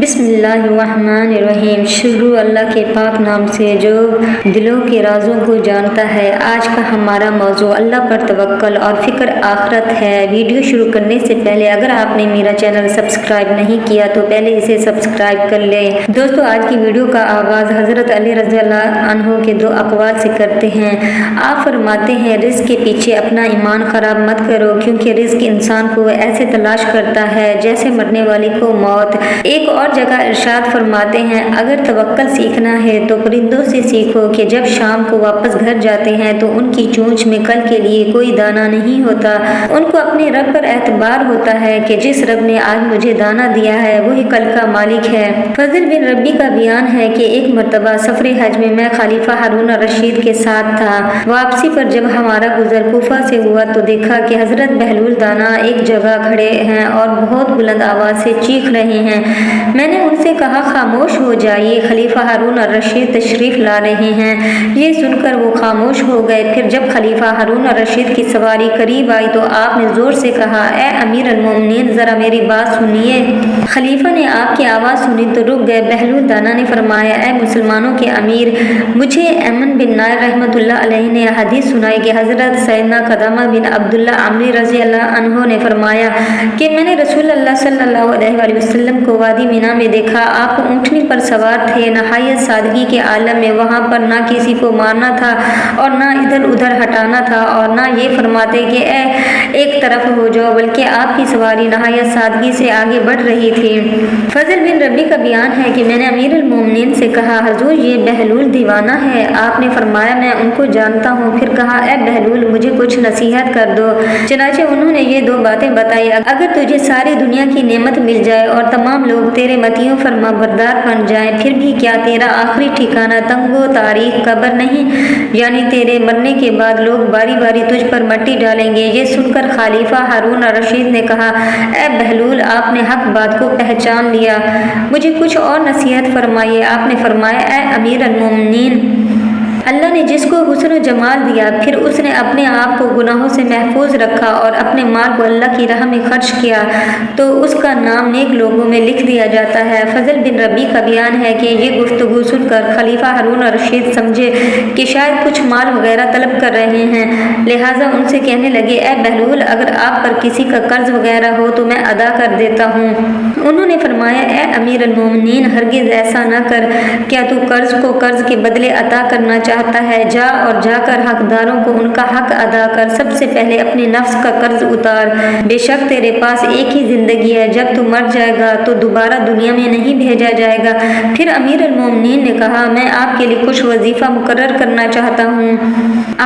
بسم اللہ الرحمن الرحیم۔ شروع اللہ کے پاک نام سے جو دلوں کے رازوں کو جانتا ہے۔ آج کا ہمارا موضوع اللہ پر توکل اور فکر آخرت ہے۔ ویڈیو شروع کرنے سے پہلے اگر آپ نے میرا چینل سبسکرائب نہیں کیا تو پہلے اسے سبسکرائب کر لیں۔ دوستو، آج کی ویڈیو کا آغاز حضرت علی رضی اللہ عنہ کے دو اقوال سے کرتے ہیں۔ آپ فرماتے ہیں، رزق کے پیچھے اپنا ایمان خراب مت کرو، کیونکہ رزق انسان کو ایسے تلاش کرتا ہے جیسے مرنے والے کو موت۔ ایک اور جگہ ارشاد فرماتے ہیں، اگر توکل سیکھنا ہے تو پرندوں سے سیکھو کہ جب شام کو واپس گھر جاتے ہیں تو ان کی چونچ میں کل کے لیے کوئی دانہ نہیں ہوتا۔ ان کو اپنے رب پر اعتبار ہوتا ہے کہ جس رب نے آج مجھے دانہ دیا ہے وہی کل کا مالک ہے۔ فضل بن ربی کا بیان ہے کہ ایک مرتبہ سفر حج میں خلیفہ ہارون الرشید کے ساتھ تھا۔ واپسی پر جب ہمارا گزر کوفہ سے ہوا تو دیکھا کہ حضرت بہلول دانہ ایک جگہ کھڑے ہیں اور بہت بلند آواز سے چیخ رہے ہیں۔ میں نے ان سے کہا، خاموش ہو جائیے، خلیفہ ہارون الرشید تشریف لا رہے ہیں۔ یہ سن کر وہ خاموش ہو گئے۔ پھر جب خلیفہ ہارون الرشید کی سواری قریب آئی تو آپ نے زور سے کہا، اے امیر المومنین، ذرا میری بات سنیے۔ خلیفہ نے آپ کی آواز سنی تو رک گئے۔ بہلول دانا نے فرمایا، اے مسلمانوں کے امیر، مجھے ایمن بن نائر رحمۃ اللہ علیہ نے حدیث سنائی کہ حضرت سیدنا قدامہ بن عبداللہ عمری رضی اللہ عنہ نے فرمایا کہ میں نے رسول اللہ صلی اللہ علیہ وآلہ وسلم کو وادی مینا میں دیکھا۔ آپ اونٹنی پر سوار تھے، نہایت سادگی کے عالم میں۔ وہاں پر نہ کسی کو مارنا تھا اور نہ ادھر ادھر ہٹانا تھا اور نہ یہ فرماتے کہ اے ایک طرف ہو جاؤ، بلکہ آپ کی سواری نہایت سادگی سے آگے بڑھ رہی تھی۔ فضل بن ربی کا بیان ہے کہ میں نے امیر المومنین سے کہا، حضور یہ بہلول دیوانہ ہے؟ آپ نے فرمایا، میں ان کو جانتا ہوں۔ پھر کہا، اے بہلول، مجھے کچھ نصیحت کر دو۔ چنانچہ انہوں نے یہ دو باتیں بتائی، اگر تجھے ساری دنیا کی نعمت مل جائے اور تمام لوگ تیرے متیوں فرما بردار بن جائیں، پھر بھی کیا تیرا آخری ٹھکانہ تنگ و تاریک قبر نہیں؟ یعنی تیرے مرنے کے بعد لوگ باری باری تجھ پر مٹی ڈالیں گے۔ یہ سن کر خلیفہ ہارون الرشید نے کہا، اے بہلول، آپ نے حق بات کو پہچان لیا، مجھے کچھ اور نصیحت فرمائیے۔ آپ نے فرمایا، اے امیر المومنین، اللہ نے جس کو حسن و جمال دیا، پھر اس نے اپنے آپ کو گناہوں سے محفوظ رکھا اور اپنے مال کو اللہ کی راہ میں خرچ کیا تو اس کا نام نیک لوگوں میں لکھ دیا جاتا ہے۔ فضل بن ربی کا بیان ہے کہ یہ گفتگو سن کر خلیفہ ہارون الرشید سمجھے کہ شاید کچھ مال وغیرہ طلب کر رہے ہیں، لہٰذا ان سے کہنے لگے، اے بہلول، اگر آپ پر کسی کا قرض وغیرہ ہو تو میں ادا کر دیتا ہوں۔ انہوں نے فرمایا، اے امیر المومنین، ہرگز ایسا نہ کر۔ کیا تو قرض کو قرض کے بدلے عطا کرنا چاہتا ہے؟ جا اور جا کر حقداروں کو ان کا حق ادا کر۔ سب سے پہلے اپنے نفس کا قرض اتار۔ بے شک تیرے پاس ایک ہی زندگی ہے، جب تو مر جائے گا تو دوبارہ دنیا میں نہیں بھیجا جائے گا۔ پھر امیر المومنین نے کہا، میں آپ کے لیے کچھ وظیفہ مقرر کرنا چاہتا ہوں۔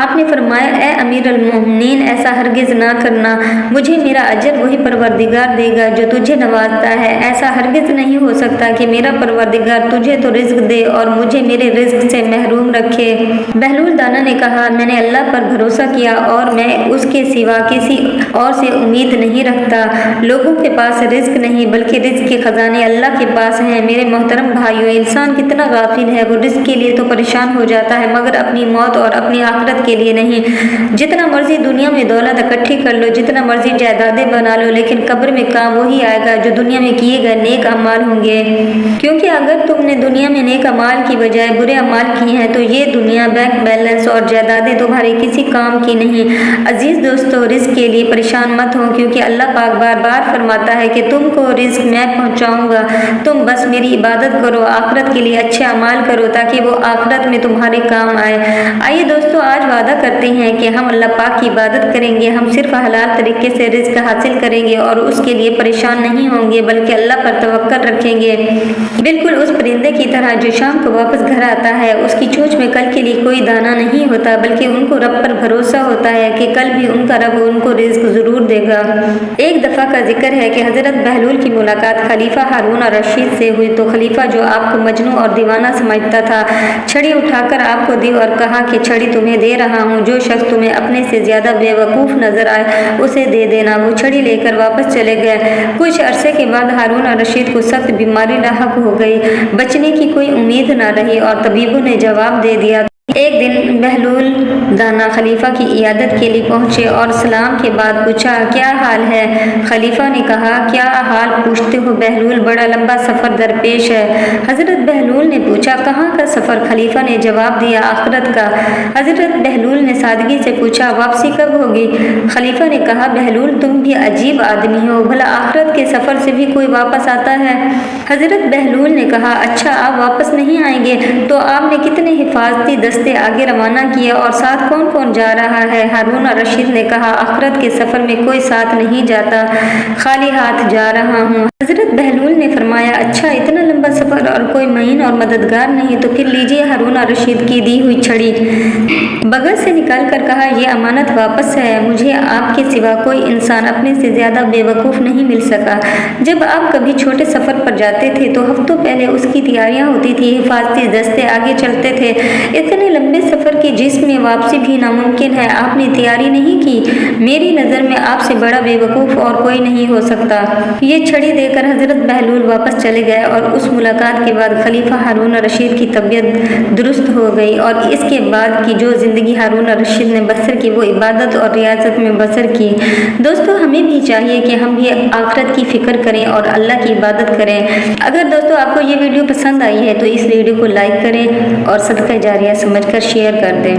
آپ نے فرمایا، اے امیر المومنین، ایسا ہرگز نہ کرنا، مجھے میرا اجر وہی پروردگار دے گا جو تجھے نوازتا ہے۔ ایسا ہرگز نہیں ہو سکتا کہ میرا پروردگار تجھے تو رزق دے اور مجھے میرے رزق سے محروم رکھے۔ بہلول دانا نے کہا، میں نے اللہ پر بھروسہ کیا اور میں اس کے سوا کسی اور سے امید نہیں رکھتا۔ لوگوں کے پاس رزق نہیں بلکہ رزق کے خزانے اللہ کے پاس ہیں۔ میرے محترم بھائیو، انسان کتنا غافل ہے، وہ رزق کے لیے تو پریشان ہو جاتا ہے مگر اپنی موت اور اپنی آخرت کے لیے نہیں۔ جتنا مرضی دنیا میں دولت اکٹھی کر لو، جتنا مرضی جائیدادیں بنا لو، لیکن قبر میں کام وہی آئے گا جو دنیا میں کیے گئے نیک اعمال ہوں گے۔ کیونکہ اگر تم نے دنیا میں نیک اعمال کی بجائے برے اعمال کیے ہیں تو یہ دنیا، بینک بیلنس اور جائیدادیں تمہارے کسی کام کی نہیں۔ عزیز دوستو، رزق کے لیے پریشان مت ہو، کیونکہ اللہ پاک بار بار فرماتا ہے کہ تم کو رزق میں پہنچاؤں گا، تم بس میری عبادت کرو، آخرت کے لیے اچھے اعمال کرو تاکہ وہ آخرت میں تمہارے کام آئے۔ آئیے دوستو، آج وعدہ کرتے ہیں کہ ہم اللہ پاک کی عبادت کریں گے، ہم صرف حلال طریقے سے رزق حاصل کریں گے اور اس کے لیے پریشان نہیں ہوں گے بلکہ اللہ پر توکل رکھیں گے، بالکل اس پرندے کی طرح جو شام کو واپس گھر آتا ہے۔ اس کی چونچ میں کل کے لیے کوئی دانہ نہیں ہوتا بلکہ ان کو رب پر بھروسہ ہوتا ہے کہ کل بھی ان کا رب ان کو رزق ضرور دے گا۔ ایک دفعہ کا ذکر ہے کہ حضرت بہلول کی ملاقات خلیفہ ہارون الرشید سے ہوئی تو خلیفہ، جو آپ کو مجنون اور دیوانہ سمجھتا تھا، چھڑی اٹھا کر آپ کو دی اور کہا کہ چھڑی تمہیں دے رہا ہوں، جو شخص تمہیں اپنے سے زیادہ بے وقوف نظر آئے اسے دے دینا۔ وہ چھڑی لے کر واپس چلے گئے۔ کچھ عرصے کے بعد ہارون الرشید کو سخت بیماری لاحق ہو گئی، بچنے کی کوئی امید نہ رہی اور طبیبوں نے جواب دے دیا ایک دن بہلول دانا خلیفہ کی عیادت کے لیے پہنچے اور سلام کے بعد پوچھا کیا حال ہے؟ خلیفہ نے کہا کیا حال پوچھتے ہو بہلول، بڑا لمبا سفر درپیش ہے۔ حضرت بہلول نے پوچھا کہاں کا سفر؟ خلیفہ نے جواب دیا آخرت کا۔ حضرت بہلول نے سادگی سے پوچھا واپسی کب ہوگی؟ خلیفہ نے کہا بہلول تم بھی عجیب آدمی ہو، بھلا آخرت کے سفر سے بھی کوئی واپس آتا ہے؟ حضرت بہلول نے کہا اچھا آپ واپس نہیں آئیں گے تو آپ نے کتنے حفاظتی دستے آگے روانہ کیے اور ساتھ کون کون جا رہا ہے؟ ہارون الرشید نے کہا آخرت کے سفر میں کوئی ساتھ نہیں جاتا، خالی ہاتھ جا رہا ہوں۔ حضرت بہلول نے فرمایا اچھا اتنا لمبا سفر اور کوئی معین اور مددگار نہیں، تو پھر لیجیے ہارون الرشید کی دی ہوئی چھڑی۔ بغل سے نکال کر کہا یہ امانت واپس ہے، مجھے آپ کے سوا کوئی انسان اپنے سے زیادہ بے وقوف نہیں مل سکا۔ جب آپ کبھی چھوٹے سفر پر جاتے تھے تو ہفتوں پہلے اس کی تیاریاں ہوتی تھی، حفاظتی دستے آگے چلتے تھے۔ اتنے لمبے سفر کی جس میں واپسی بھی ناممکن ہے، آپ نے تیاری نہیں کی؟ میری نظر میں آپ سے بڑا بے وقوف اور کوئی نہیں ہو سکتا۔ یہ چھڑی دے کر حضرت بہلول واپس چلے گئے اور اس ملاقات کے بعد خلیفہ ہارون الرشید کی طبیعت درست ہو گئی اور اس کے بعد کی جو زندگی ہارون الرشید نے بسر کی وہ عبادت اور ریاضت میں بسر کی۔ دوستو ہمیں بھی چاہیے کہ ہم بھی آخرت کی فکر کریں اور اللہ کی عبادت کریں۔ اگر دوستو آپ کو یہ ویڈیو پسند آئی ہے تو اس ویڈیو کو لائک کریں اور صدقہ جاریہ سمجھ کر شیئر کر دیں۔